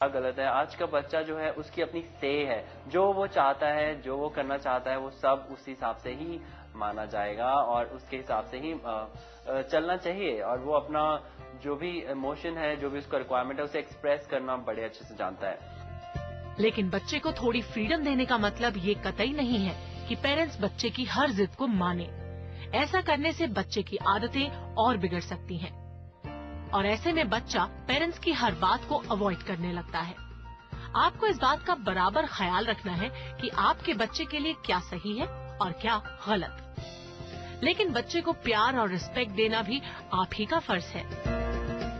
क्या गलत है। आज का बच्चा जो है उसकी अपनी से है, जो वो चाहता है, जो वो करना चाहता है, वो सब उस हिसाब से ही माना जाएगा और उसके हिसाब से ही चलना चाहिए। और वो अपना जो भी इमोशन है, जो भी उसका रिक्वायरमेंट है, उसे एक्सप्रेस करना बड़े अच्छे से जानता है। लेकिन बच्चे को थोड़ी फ्रीडम देने का मतलब ये कतई नहीं है कि पेरेंट्स बच्चे की हर जिद को माने। ऐसा करने से बच्चे की आदतें और बिगड़ सकती हैं और ऐसे में बच्चा पेरेंट्स की हर बात को अवॉइड करने लगता है। आपको इस बात का बराबर ख्याल रखना है कि आपके बच्चे के लिए क्या सही है और क्या गलत। लेकिन बच्चे को प्यार और रिस्पेक्ट देना भी आप ही का फर्ज है।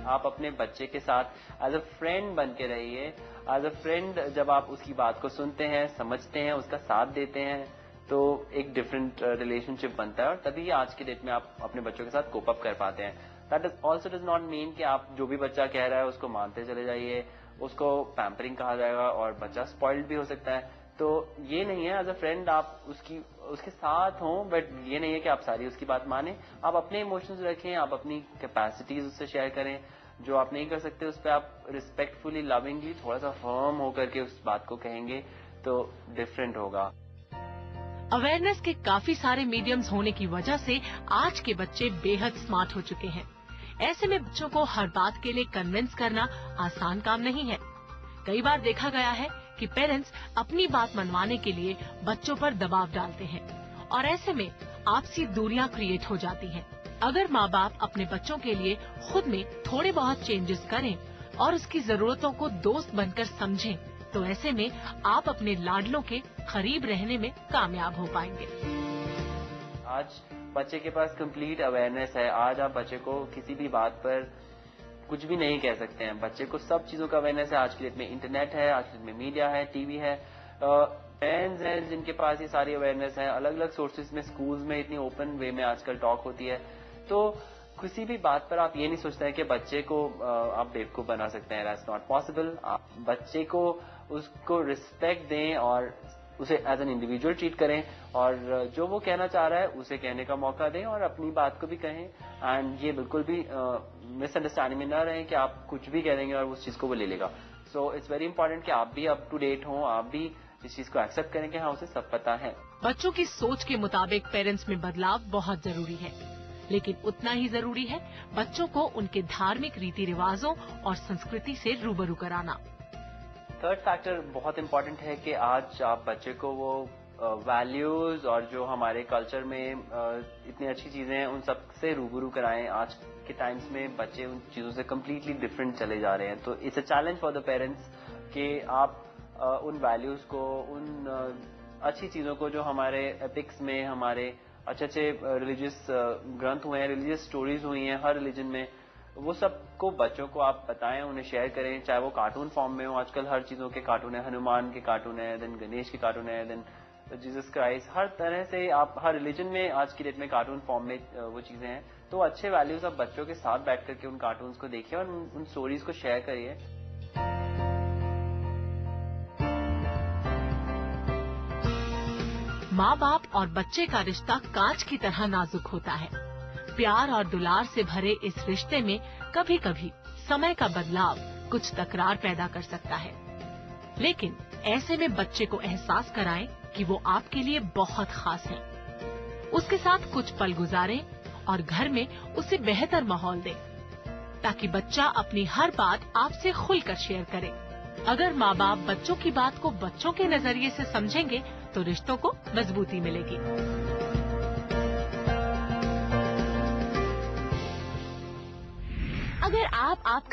आप अपने बच्चे के साथ एज अ फ्रेंड बन के रहिए। एज अ फ्रेंड जब आप उसकी बात को सुनते हैं, समझते हैं, उसका साथ देते हैं, तो एक डिफरेंट रिलेशनशिप बनता है और तभी आज के डेट में आप अपने बच्चों के साथ कोप अप कर पाते हैं। That is also does not mean कि आप जो भी बच्चा कह रहा है उसको मानते चले जाइए, उसको पैम्परिंग कहा जाएगा और बच्चा स्पॉइल्ड भी हो सकता है। तो ये नहीं है। एज अ फ्रेंड आप उसके साथ हों, बट ये नहीं है कि आप सारी उसकी बात माने। आप अपने इमोशंस रखें, आप अपनी कैपेसिटीज उससे शेयर करें। जो आप नहीं कर सकते उस पर आप रिस्पेक्टफुली, लविंगली, थोड़ा सा फर्म होकर के उस बात को कहेंगे तो डिफरेंट होगा। अवेयरनेस के काफी सारे मीडियम्स होने की वजह से आज के बच्चे बेहद स्मार्ट हो चुके हैं। ऐसे में बच्चों को हर बात के लिए कन्विंस करना आसान काम नहीं है। कई बार देखा गया है कि पेरेंट्स अपनी बात मनवाने के लिए बच्चों पर दबाव डालते हैं और ऐसे में आपसी दूरियां क्रिएट हो जाती हैं। अगर माँ बाप अपने बच्चों के लिए खुद में थोड़े बहुत चेंजेस करें और उसकी जरूरतों को दोस्त बनकर समझें, तो ऐसे में आप अपने लाडलों के करीब रहने में कामयाब हो पाएंगे। आज बच्चे के पास कंप्लीट अवेयरनेस है। आज आप बच्चे को किसी भी बात पर कुछ भी नहीं कह सकते हैं। बच्चे को सब चीजों का अवेयरनेस है। आज की डेट में इंटरनेट है, आज की डेट में मीडिया है, टीवी है, पेरेंट्स हैं जिनके पास ये सारी अवेयरनेस है। अलग अलग सोर्सेज में, स्कूल्स में इतनी ओपन वे में आजकल टॉक होती है। तो किसी भी बात पर आप ये नहीं सोचते हैं कि बच्चे को आप बेवकूफ बना सकते हैं। That's not possible. आप बच्चे को उसको रिस्पेक्ट दें और उसे एज एन इंडिविजुअल ट्रीट करें और जो वो कहना चाह रहा है उसे कहने का मौका दें और अपनी बात को भी कहें। एंड ये बिल्कुल भी मिसअंडरस्टैंडिंग में ना रहें कि आप कुछ भी कह देंगे और उस चीज को वो ले लेगा। सो इट्स वेरी इंपॉर्टेंट कि आप भी अप टू डेट हों, आप भी इस चीज को एक्सेप्ट करें कि हाँ, उसे सब पता है। बच्चों की सोच के मुताबिक पेरेंट्स में बदलाव बहुत जरूरी है, लेकिन उतना ही जरूरी है बच्चों को उनके धार्मिक रीति रिवाजों और संस्कृति से रूबरू कराना। थर्ड फैक्टर बहुत इंपॉर्टेंट है कि आज आप बच्चे को वो वैल्यूज और जो हमारे कल्चर में इतनी अच्छी चीजें हैं उन सब से रूबरू कराएं। आज के टाइम्स में बच्चे उन चीजों से कम्प्लीटली डिफरेंट चले जा रहे हैं। तो it's a challenge for the parents कि आप उन वैल्यूज को, उन अच्छी चीजों को जो हमारे एपिक्स में, हमारे अच्छे अच्छे रिलीजियस ग्रंथ हुए हैं, रिलीजियस स्टोरीज हुई हैं हर रिलीजन में, वो सबको बच्चों को आप बताएं, उन्हें शेयर करें। चाहे वो कार्टून फॉर्म में हो, आजकल हर चीजों के कार्टून है, हनुमान के कार्टून है, देन गणेश के कार्टून है, देन जीसस क्राइस्ट, हर तरह से आप हर रिलीजन में आज की डेट में कार्टून फॉर्म में वो चीजें हैं। तो अच्छे वैल्यूज आप बच्चों के साथ बैठ करके उन कार्टून्स को देखिए और उन स्टोरीज को शेयर करिए। माँ बाप और बच्चे का रिश्ता कांच की तरह नाजुक होता है। प्यार और दुलार से भरे इस रिश्ते में कभी कभी समय का बदलाव कुछ तकरार पैदा कर सकता है, लेकिन ऐसे में बच्चे को एहसास कराएं कि वो आपके लिए बहुत खास है। उसके साथ कुछ पल गुजारें और घर में उसे बेहतर माहौल दें, ताकि बच्चा अपनी हर बात आपसे खुलकर शेयर करे। अगर माँ बाप बच्चों की बात को बच्चों के नजरिए से समझेंगे तो रिश्तों को मजबूती मिलेगी। अगर आप